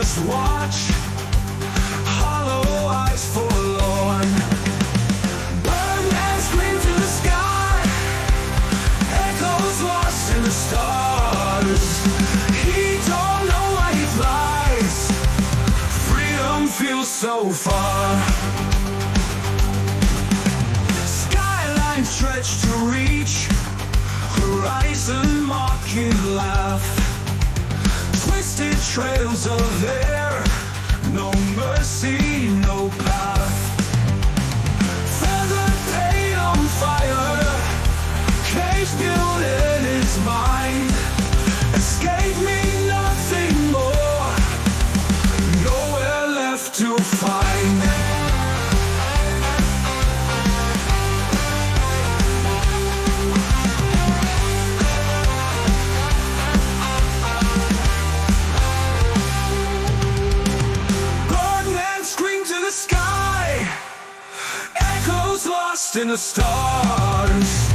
just watch, hollow eyes forlorn. Burn and scream to the sky, echoes lost in the stars. He don't know why he flies, freedom feels so far. Skyline stretched to reach, horizon mocking laugh. Twisted trails of air, no mercy, no path. Feathered pain on fire, cage built in his mind. Escape me, nothing more, nowhere left to find. Sky, echoes lost in the stars.